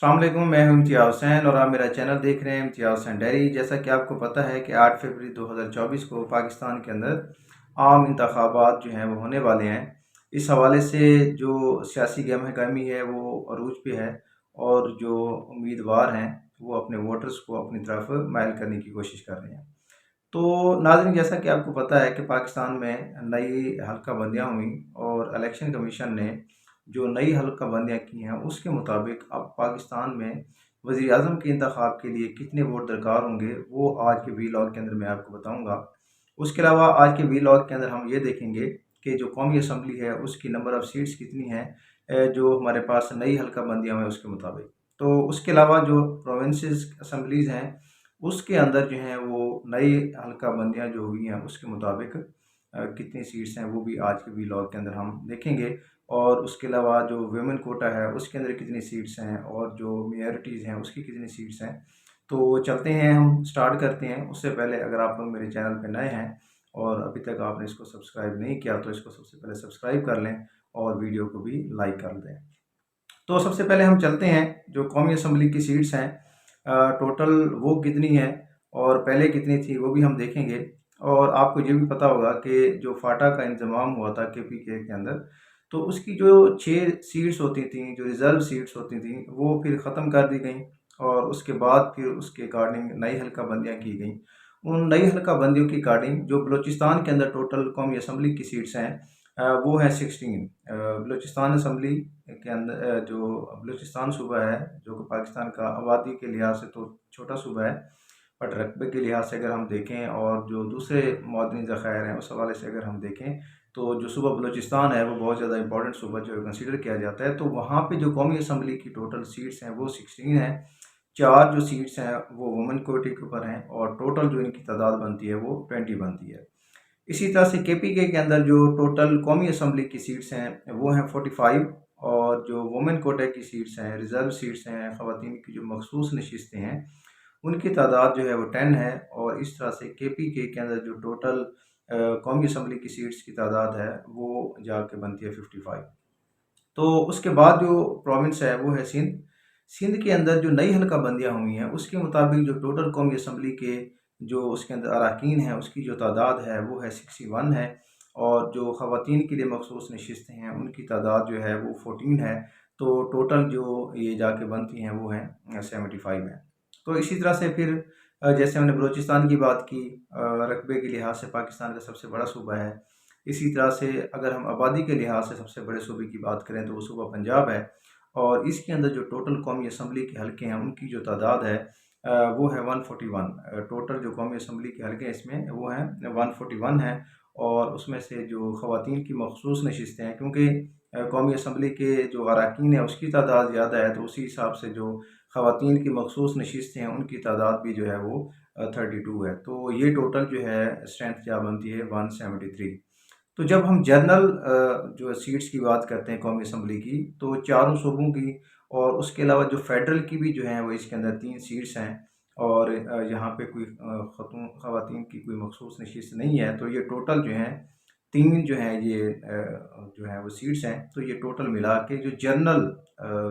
अस्सलाम वालेकुम, मैं हूं इम्तियाज़ हुसैन और आप मेरा चैनल देख रहे हैं इम्तियाज़ हुसैन डायरी। जैसा कि आपको पता है कि 8 फरवरी 2024 को पाकिस्तान के अंदर आम इंतखाबात जो हैं वो होने वाले हैं। इस हवाले से जो सियासी गहमा-गहमी है वो अरूज पे है और जो उम्मीदवार हैं वो अपने वोटर्स को अपनी तरफ माइल करने की कोशिश कर रहे हैं। तो नाज़रीन, जैसा कि आपको पता है कि पाकिस्तान में नई हल्का बंदियाँ हुई और इलेक्शन कमीशन ने जो नई हल्का बंदियाँ की हैं उसके मुताबिक अब पाकिस्तान में वज़ीर आज़म के इंतखाब के लिए कितने वोट दरकार होंगे वो आज के वीलॉग के अंदर मैं आपको बताऊँगा। उसके अलावा आज के वीलॉग के अंदर हम ये देखेंगे कि जो कौमी असम्बली है उसकी नंबर ऑफ़ सीट्स कितनी हैं, जो हमारे पास नई हल्का बंदियाँ हैं उसके मुताबिक। तो उसके अलावा जो प्रोविंसेस असम्बलीज़ हैं उसके अंदर जो हैं वो नई हल्का बंदियाँ जो हुई हैं उसके मुताबिक कितनी सीट्स हैं वो भी आज के वीलॉग के अंदर हम देखेंगे। और उसके अलावा जो वुमेन कोटा है उसके अंदर कितनी सीट्स हैं और जो मेजॉरिटीज़ हैं उसकी कितनी सीट्स हैं। तो चलते हैं, हम स्टार्ट करते हैं। उससे पहले अगर आप लोग मेरे चैनल पे नए हैं और अभी तक आपने इसको सब्सक्राइब नहीं किया तो इसको सबसे पहले सब्सक्राइब कर लें और वीडियो को भी लाइक कर दें। तो सबसे पहले हम चलते हैं जो कौमी असम्बली की सीट्स हैं, टोटल वो कितनी है और पहले कितनी थी वो भी हम देखेंगे। और आपको ये भी पता होगा कि जो फाटा का इंतज़ाम हुआ था KPK के अंदर, तो उसकी जो 6 सीट्स होती थी, जो रिज़र्व सीट्स होती थी, वो फिर ख़त्म कर दी गई और उसके बाद फिर उसके अकॉर्डिंग नई हल्का बंदियाँ की गई। उन नई हल्का बंदियों के अकॉर्डिंग जो बलूचिस्तान के अंदर टोटल कौमी असम्बली की सीट्स हैं, वो है 16। बलूचिस्तान असम्बली के अंदर जो बलूचिस्तान सूबा है जो कि पाकिस्तान का आबादी के लिहाज से तो छोटा सूबा है, बट रकबे के लिहाज से अगर हम देखें और जो दूसरे मदनी ज़खायर हैं उस हवाले से अगर हम देखें तो जो सूबा बलूचिस्तान है वो बहुत ज़्यादा इंपॉर्टेंट सूबा जो कंसीडर किया जाता है। तो वहाँ पे जो कौमी असम्बली की टोटल सीट्स हैं वो 16 हैं। 4 जो सीट्स हैं वो वुमेन कोटे के ऊपर हैं और टोटल जो इनकी तादाद बनती है वो 20 बनती है। इसी तरह से KPK के अंदर जो टोटल कौमी असम्बली की सीट्स हैं वो हैं 45। और जो वुमेन कोटे की सीट्स हैं, रिज़र्व सीट्स हैं, ख़वातीन की जो मखसूस नशिस्तें हैं उनकी तादाद जो है वो 10 है। और इस तरह से KPK के अंदर जो टोटल कौमी असम्बली की सीट्स की तादाद है वो जाके बनती है 55। तो उसके बाद जो प्रोविंस है वो है सिंध। सिंध के अंदर जो नई हल्का बंदियाँ हुई हैं उसके मुताबिक जो टोटल कौमी असम्बली के जो उसके अंदर अरकान हैं उसकी जो तादाद है वो है 61 है। और जो ख़वातीन के लिए मखसूस नशिस्तें हैं उनकी तादाद जो है वो 14 है। तो टोटल जो ये जाके बनती हैं वो हैं 75 है। तो इसी तरह से फिर जैसे हमने बलूचिस्तान की बात की, रकबे के लिहाज से पाकिस्तान का सबसे बड़ा सूबा है। इसी तरह से अगर हम आबादी के लिहाज से सबसे बड़े सूबे की बात करें तो वो सूबा पंजाब है। और इसके अंदर जो टोटल कौमी असम्बली के हलके हैं उनकी जो तादाद है वो है 141। टोटल जो कौमी असम्बली के हलके हैं इसमें वो हैं 141 हैं। और उसमें से जो ख़वातीन की मखसूस नशिस्तें हैं, क्योंकि कौमी असम्बली के जो अरकान है उसकी तादाद ज़्यादा है, तो उसी हिसाब से जो ख़वातीन की मखसूस नशिस्तें हैं उनकी तादाद भी जो है वो 32 है। तो ये टोटल जो है स्ट्रेंथ क्या बनती है 173। तो जब हम जनरल जो सीट्स की बात करते हैं कौमी असम्बली की, तो चारों सूबों की और उसके अलावा जो फेडरल की भी जो है वो इसके अंदर 3 सीट्स हैं। और यहाँ पे कोई ख़वातीन की कोई मखसूस नशिस्त नहीं है। तो ये टोटल जो हैं 3 जो हैं ये जो है वो सीट्स हैं। तो ये टोटल मिला के जो जनरल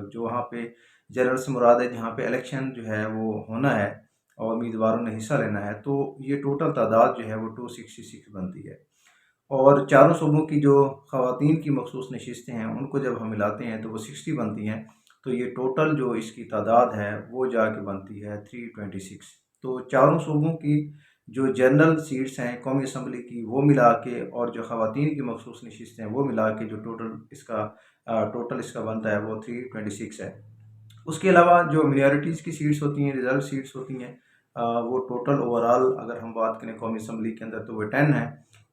जो वहाँ पे जनरल से मुराद है जहाँ पे इलेक्शन जो है वो होना है और उम्मीदवारों ने हिस्सा लेना है, तो ये टोटल तादाद जो है वो 266 बनती है। और चारों सूबों की जो ख़वातीन की मखसूस नशिस्तें हैं उनको जब हम मिलाते हैं तो वो 60 बनती हैं। तो ये टोटल जो इसकी तादाद है वो जाके बनती है 326। तो चारों सूबों की जो जनरल सीट्स हैं कौमी असम्बली की वो मिला के और जो ख़वातीन की मखसूस नशिस्तें हैं वो मिला के जो टोटल इसका बनता है वो 326 है। उसके अलावा जो मिनॉरिटीज़ की सीट्स होती हैं, रिज़र्व सीट्स होती हैं, वो टोटल ओवरऑल अगर हम बात करें कौमी असम्बली के अंदर तो वो 10 है।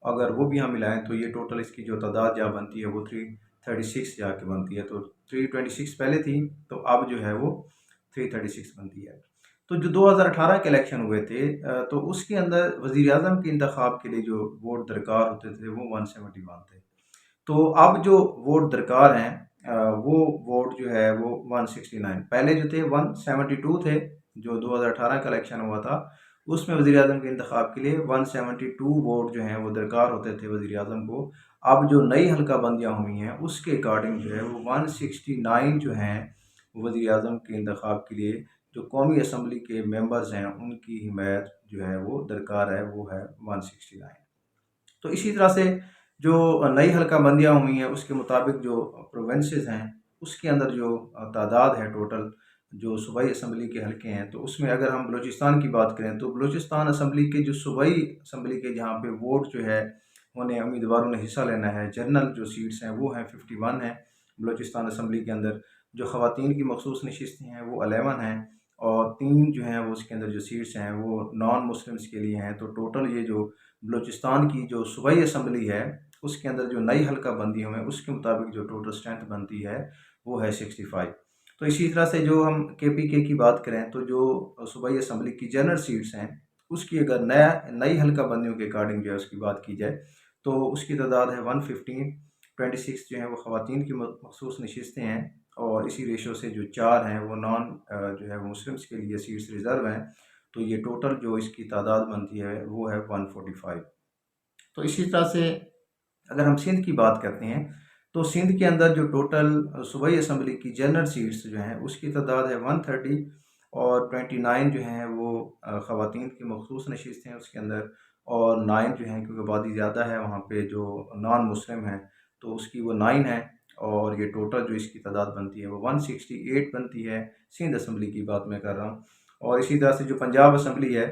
अगर वो भी हम मिलाएँ तो ये टोटल इसकी जो तादाद जहाँ बनती है वो 336 जाके बनती है। तो 326 पहले थी, तो अब जो है वो 336 बनती है। तो जो 2018 के इलेक्शन हुए थे, तो उसके अंदर वज़ीर आज़म के इंतखाब के लिए जो वोट दरकार होते थे वो 171 थे। तो अब जो वोट दरकार हैं, वो वोट जो है वो 169, पहले जो थे 172 थे। जो 2018 का इलेक्शन हुआ था उसमें वज़ीर आज़म के इंतखाब के लिए 172 वोट जो हैं वो दरकार होते थे वज़ीर आज़म को। अब जो नई हल्का बंदियाँ हुई हैं उसके अकॉर्डिंग जो है वो 169 जो हैं वज़ीर आज़म के इंतखाब के लिए जो कौमी असम्बली के मेंबर्स हैं उनकी हिमायत जो है वो दरकार है, वो है 169। तो इसी तरह से जो नई हल्का बंदियाँ हुई हैं उसके मुताबिक जो प्रोविंसेस हैं उसके अंदर जो तादाद है टोटल जो सूबाई असम्बली के हल्के हैं, तो उसमें अगर हम बलूचिस्तान की बात करें तो बलूचिस्तान असम्बली के जो सूबाई असम्बली के जहाँ पे वोट जो है उन्हें उम्मीदवारों ने हिस्सा लेना है, जनरल जो सीट्स हैं वो हैं 51 हैं बलूचिस्तान असम्बली के अंदर। जो ख़वातीन की मखसूस नशिस्तें हैं वो 11 हैं और 3 जो हैं वो उसके अंदर जो सीट्स हैं वो नॉन मुस्लिम्स के लिए हैं। तो टोटल ये जो बलूचिस्तान की जो सूबाई असम्बली है उसके अंदर जो नई हल्का बंदी हुए उसके मुताबिक जो टोटल स्ट्रेंथ बनती है वो है 65। तो इसी तरह से जो हम KPK की बात करें तो जो सूबाई असम्बली की जनरल सीट्स हैं उसकी अगर नई हल्का बंदियों के अकॉर्डिंग जो है उसकी बात की जाए तो उसकी तादाद है 115। 26 जो है वो ख़वातीन की मखसूस नशिस्तें हैं और इसी रेशो से जो 4 हैं वो नॉन जो है वो मुस्लिम्स के लिए सीट्स रिज़र्व हैं। तो ये टोटल जो इसकी तादाद बनती है वो है 145। तो इसी तरह से अगर हम सिंध की बात करते हैं तो सिंध के अंदर जो टोटल सूबाई असम्बली की जनरल सीट्स जो हैं उसकी तादाद है 130 और 29 जो हैं वो ख़वातीन की मखसूस नशिस्तें हैं उसके अंदर और 9 जो हैं क्योंकि आबादी ज़्यादा है वहाँ पे जो नॉन मुस्लिम हैं तो उसकी वो 9 है और ये टोटल जो इसकी तादाद बनती है वो 168 बनती है। सिंध असम्बली की बात मैं कर रहा हूँ। और इसी तरह से जो पंजाब असम्बली है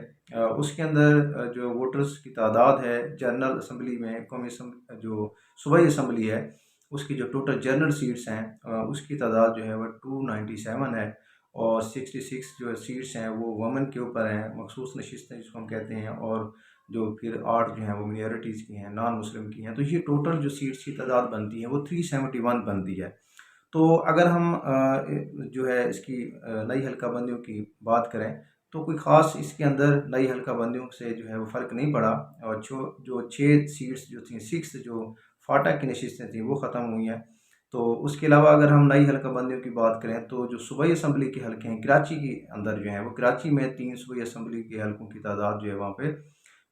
उसके अंदर जो वोटर्स की तादाद है जनरल असम्बली में कौमी जो सूबाई असम्बली है उसकी जो टोटल जनरल सीट्स हैं उसकी तादाद जो है वह 297 है और 66 जो सीट्स हैं वो वुमेन के ऊपर हैं, मखसूस नशिस्तें जिसको हम कहते हैं, और जो फिर 8 जो हैं वो मिनॉरिटीज़ की हैं, नॉन मुस्लिम की हैं। तो ये टोटल जो सीट्स की तादाद बनती है वो 371 बनती है। तो अगर हम जो है इसकी नई हल्का बंदियों की बात करें तो कोई ख़ास इसके अंदर नई हल्का बंदियों से जो है वो फ़र्क नहीं पड़ा और जो 6 सीट्स जो थी 6 जो फाटा की नशिस्तें थी वो ख़त्म हुई हैं। तो उसके अलावा अगर हम नई हल्का बंदियों की बात करें तो जो सूबाई असम्बली के हल्के हैं कराची के अंदर जो हैं वो कराची में 3 सूबाई असम्बली के हल्कों की तादाद जो है वहाँ पे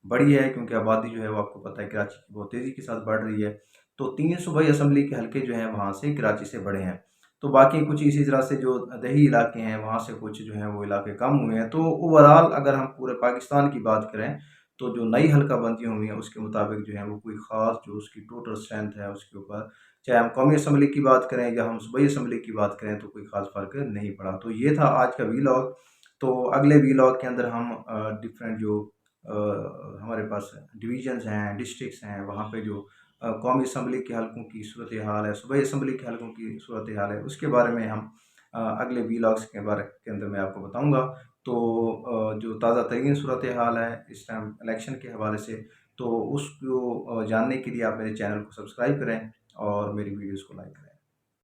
बढ़ी है क्योंकि आबादी जो है वो आपको पता है कराची की बहुत तेज़ी के साथ बढ़ रही है। तो 3 सूबाई असम्बली के हल्के जो हैं वहाँ से कराची से बढ़े हैं। तो बाकी कुछ इसी तरह से जो दही इलाके हैं वहाँ से कुछ जो हैं वो इलाके कम हुए हैं। तो ओवरऑल अगर हम पूरे पाकिस्तान की बात करें तो जो नई हल्का बंदियाँ हुई हैं उसके मुताबिक जो है वो कोई ख़ास जो उसकी टोटल स्ट्रेंथ है उसके ऊपर, चाहे हम कौमी असम्बली की बात करें या हम सूबाई असम्बली की बात करें, तो कोई ख़ास फ़र्क नहीं पड़ा। तो ये था आज का वीलॉग। तो अगले वीलॉग के अंदर हम डिफरेंट जो हमारे पास डिवीज़न्स हैं, डिस्ट्रिक्ट्स हैं, वहाँ पे जो कौमी असम्बली के हलकों की सूरत हाल है, सूबाई असम्बली के हलकों की सूरत हाल है, उसके बारे में हम अगले वीलॉग्स के अंदर मैं आपको बताऊँगा। तो जो ताज़ा तरीन सूरत हाल है इस टाइम इलेक्शन के हवाले से, तो उसको जानने के लिए आप मेरे चैनल को सब्सक्राइब करें और मेरी वीडियोज़ को लाइक करें।